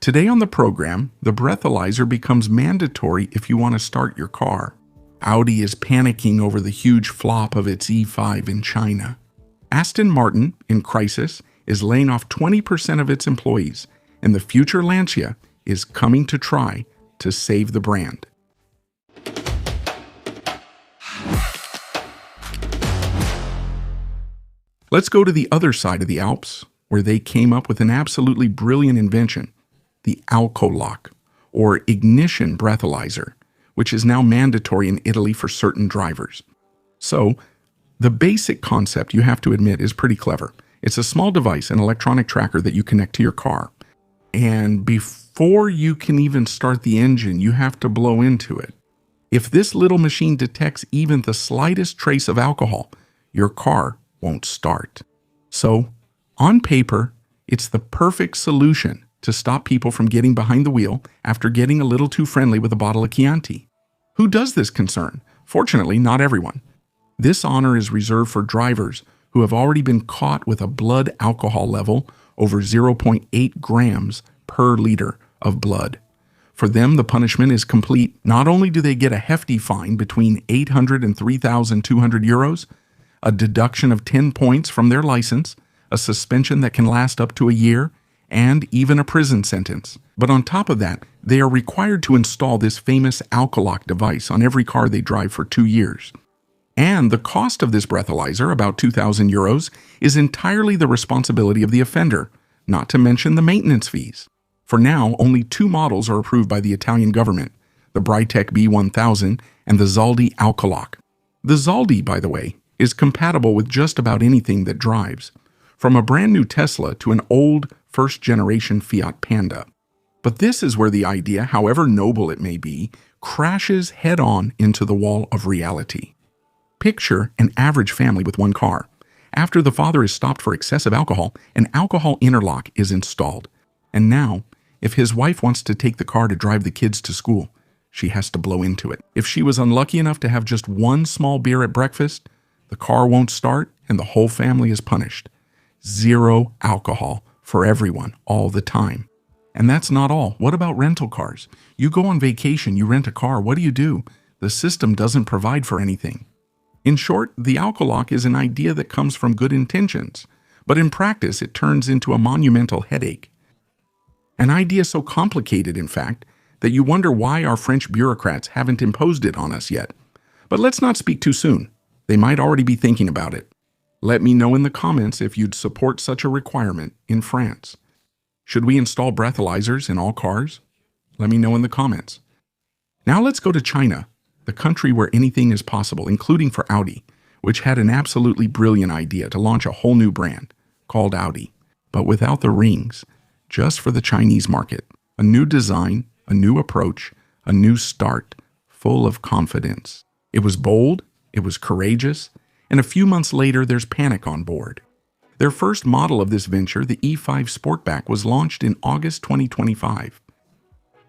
Today on the program, the breathalyzer becomes mandatory if you want to start your car. Audi is panicking over the huge flop of its E5 in China. Aston Martin, in crisis, is laying off 20% of its employees, and the future Lancia is coming to try to save the brand. Let's go to the other side of the Alps, where they came up with an absolutely brilliant invention, the Alcolock, or ignition breathalyzer, which is now mandatory in Italy for certain drivers. So, the basic concept, you have to admit, is pretty clever. It's a small device, an electronic tracker that you connect to your car. And before you can even start the engine, you have to blow into it. If this little machine detects even the slightest trace of alcohol, your car won't start. So, on paper, it's the perfect solution to stop people from getting behind the wheel after getting a little too friendly with a bottle of Chianti. Who does this concern? Fortunately, not everyone. This honor is reserved for drivers who have already been caught with a blood alcohol level over 0.8 grams per liter of blood. For them, the punishment is complete. Not only do they get a hefty fine between 800 and 3,200 euros, a deduction of 10 points from their license, a suspension that can last up to a year, and even a prison sentence. But on top of that, they are required to install this famous Alcolock device on every car they drive for 2 years. And the cost of this breathalyzer, about 2,000 euros, is entirely the responsibility of the offender, not to mention the maintenance fees. For now, only 2 models are approved by the Italian government, the Britec B1000 and the Zaldi Alcolock. The Zaldi, by the way, is compatible with just about anything that drives, from a brand new Tesla to an old first-generation Fiat Panda. But this is where the idea, however noble it may be, crashes head-on into the wall of reality. Picture an average family with one car. After the father is stopped for excessive alcohol, an alcohol interlock is installed. And now, if his wife wants to take the car to drive the kids to school, she has to blow into it. If she was unlucky enough to have just one small beer at breakfast, the car won't start and the whole family is punished. 0 alcohol for everyone, all the time. And that's not all. What about rental cars? You go on vacation, you rent a car, what do? The system doesn't provide for anything. In short, the Alcolock is an idea that comes from good intentions, but in practice it turns into a monumental headache. An idea so complicated, in fact, that you wonder why our French bureaucrats haven't imposed it on us yet. But let's not speak too soon. They might already be thinking about it. Let me know in the comments if you'd support such a requirement in France. Should we install breathalyzers in all cars? Let me know in the comments. Now let's go to China, the country where anything is possible, including for Audi, which had an absolutely brilliant idea to launch a whole new brand called Audi, but without the rings, just for the Chinese market. A new design, a new approach, a new start, full of confidence. It was bold, it was courageous, and a few months later, there's panic on board. Their first model of this venture, the E5 Sportback, was launched in August 2025.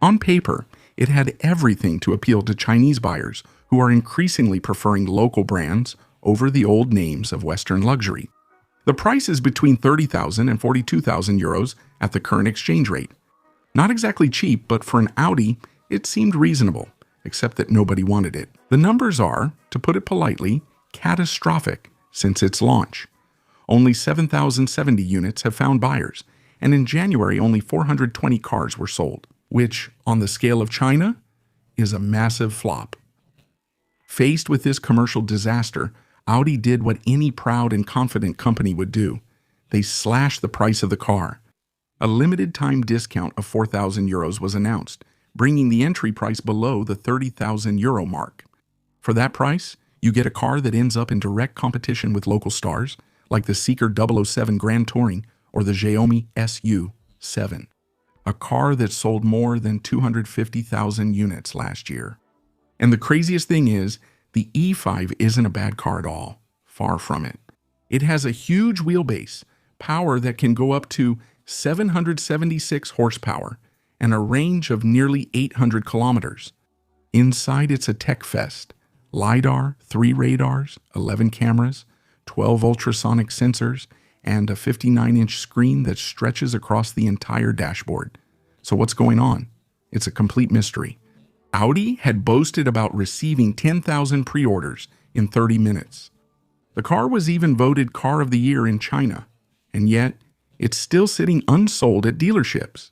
On paper, it had everything to appeal to Chinese buyers who are increasingly preferring local brands over the old names of Western luxury. The price is between 30,000 and 42,000 euros at the current exchange rate. Not exactly cheap, but for an Audi, it seemed reasonable, except that nobody wanted it. The numbers are, to put it politely, catastrophic since its launch. Only 7,070 units have found buyers, and in January only 420 cars were sold, which, on the scale of China, is a massive flop. Faced with this commercial disaster, Audi did what any proud and confident company would do. They slashed the price of the car. A limited time discount of 4,000 euros was announced, bringing the entry price below the 30,000 euro mark. For that price, you get a car that ends up in direct competition with local stars, like the Seeker 007 Grand Touring or the Xiaomi SU7. A car that sold more than 250,000 units last year. And the craziest thing is, the E5 isn't a bad car at all. Far from it. It has a huge wheelbase, power that can go up to 776 horsepower, and a range of nearly 800 kilometers. Inside, it's a tech fest. LiDAR, 3 radars, 11 cameras, 12 ultrasonic sensors, and a 59-inch screen that stretches across the entire dashboard. So what's going on? It's a complete mystery. Audi had boasted about receiving 10,000 pre-orders in 30 minutes. The car was even voted Car of the Year in China, and yet it's still sitting unsold at dealerships.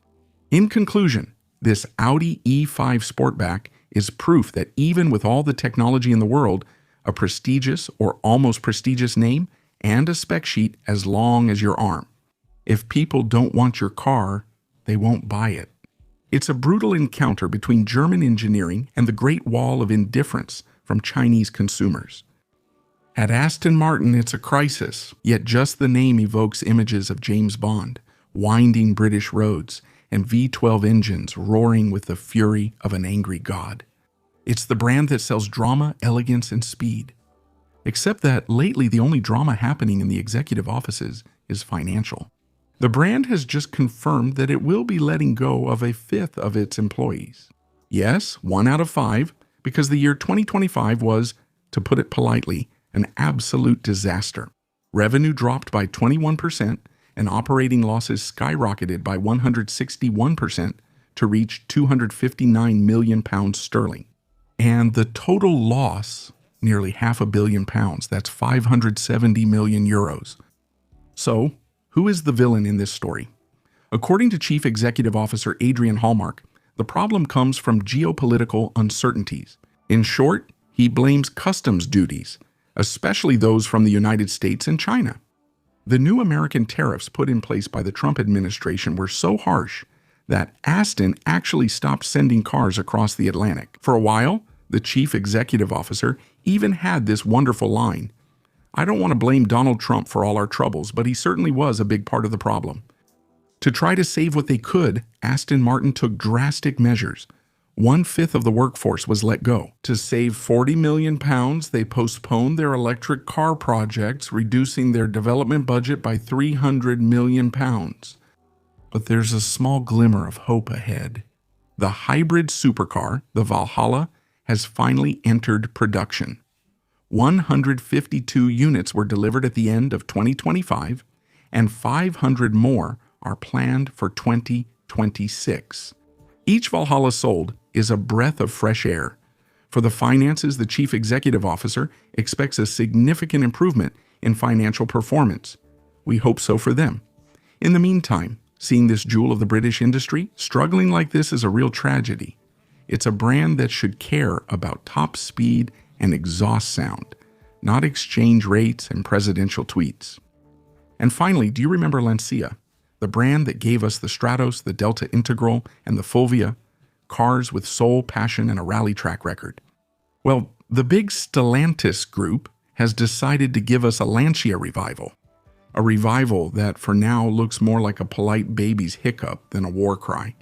In conclusion, this Audi E5 Sportback is proof that even with all the technology in the world, a prestigious or almost prestigious name, and a spec sheet as long as your arm, if people don't want your car, they won't buy it. It's a brutal encounter between German engineering and the Great Wall of Indifference from Chinese consumers. At Aston Martin, it's a crisis, yet just the name evokes images of James Bond, winding British roads, and V12 engines roaring with the fury of an angry god. It's the brand that sells drama, elegance, and speed. Except that lately the only drama happening in the executive offices is financial. The brand has just confirmed that it will be letting go of a fifth of its employees. Yes, 1 out of 5, because the year 2025 was, to put it politely, an absolute disaster. Revenue dropped by 21%, and operating losses skyrocketed by 161% to reach £259 million sterling. And the total loss, nearly £500 million, that's 570 million euros. So, who is the villain in this story? According to Chief Executive Officer Adrian Hallmark, the problem comes from geopolitical uncertainties. In short, he blames customs duties, especially those from the United States and China. The new American tariffs put in place by the Trump administration were so harsh that Aston actually stopped sending cars across the Atlantic. For a while, the chief executive officer even had this wonderful line, "I don't want to blame Donald Trump for all our troubles, but he certainly was a big part of the problem." To try to save what they could, Aston Martin took drastic measures. 1/5 of the workforce was let go. To save £40 million, they postponed their electric car projects, reducing their development budget by £300 million. But there's a small glimmer of hope ahead. The hybrid supercar, the Valhalla, has finally entered production. 152 units were delivered at the end of 2025, and 500 more are planned for 2026. Each Valhalla sold is a breath of fresh air. For the finances, the chief executive officer expects a significant improvement in financial performance. We hope so for them. In the meantime, seeing this jewel of the British industry struggling like this is a real tragedy. It's a brand that should care about top speed and exhaust sound, not exchange rates and presidential tweets. And finally, do you remember Lancia, the brand that gave us the Stratos, the Delta Integral, and the Fulvia, cars with soul, passion, and a rally track record? Well, the big Stellantis group has decided to give us a Lancia revival. A revival that for now looks more like a polite baby's hiccup than a war cry.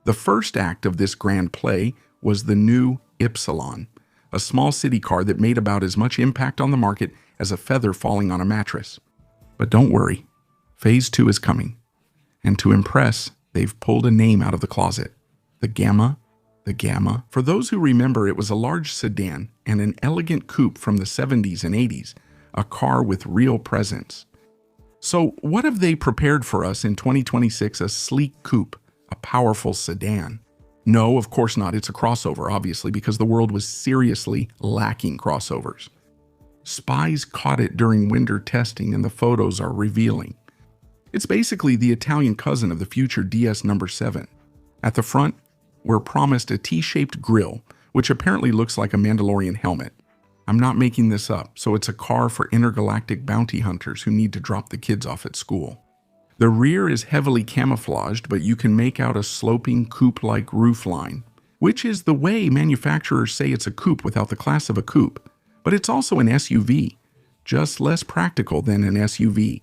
The first act of this grand play was the new Ypsilon, a small city car that made about as much impact on the market as a feather falling on a mattress. But don't worry, Phase 2 is coming. And to impress, they've pulled a name out of the closet. The Gamma. The Gamma. For those who remember, it was a large sedan and an elegant coupe from the 70s and 80s, a car with real presence. So what have they prepared for us in 2026? A sleek coupe, a powerful sedan? No, of course not. It's a crossover, obviously, because the world was seriously lacking crossovers. Spies caught it during winter testing, and the photos are revealing. It's basically the Italian cousin of the future DS number 7. At the front, we're promised a T-shaped grille, which apparently looks like a Mandalorian helmet. I'm not making this up, so it's a car for intergalactic bounty hunters who need to drop the kids off at school. The rear is heavily camouflaged, but you can make out a sloping coupe-like roofline, which is the way manufacturers say it's a coupe without the class of a coupe. But it's also an SUV, just less practical than an SUV.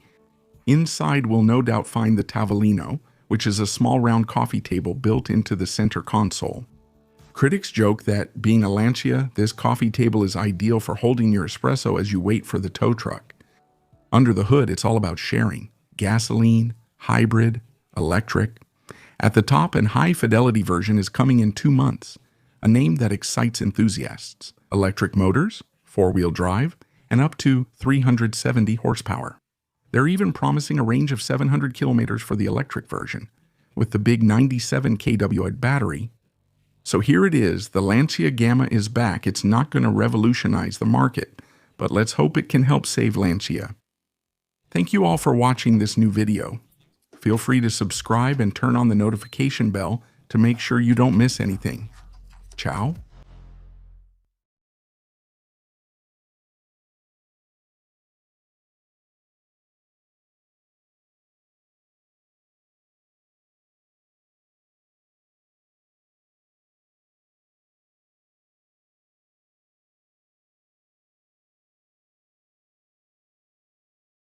Inside we'll no doubt find the Tavolino, which is a small round coffee table built into the center console. Critics joke that, being a Lancia, this coffee table is ideal for holding your espresso as you wait for the tow truck. Under the hood, it's all about sharing. Gasoline, hybrid, electric. At the top, an high-fidelity version is coming in 2 months, a name that excites enthusiasts. Electric motors, 4-wheel drive, and up to 370 horsepower. They're even promising a range of 700 kilometers for the electric version. with the big 97 kWh battery. So here it is, the Lancia Gamma is back. It's not going to revolutionize the market, but let's hope it can help save Lancia. Thank you all for watching this new video. Feel free to subscribe and turn on the notification bell to make sure you don't miss anything. Ciao.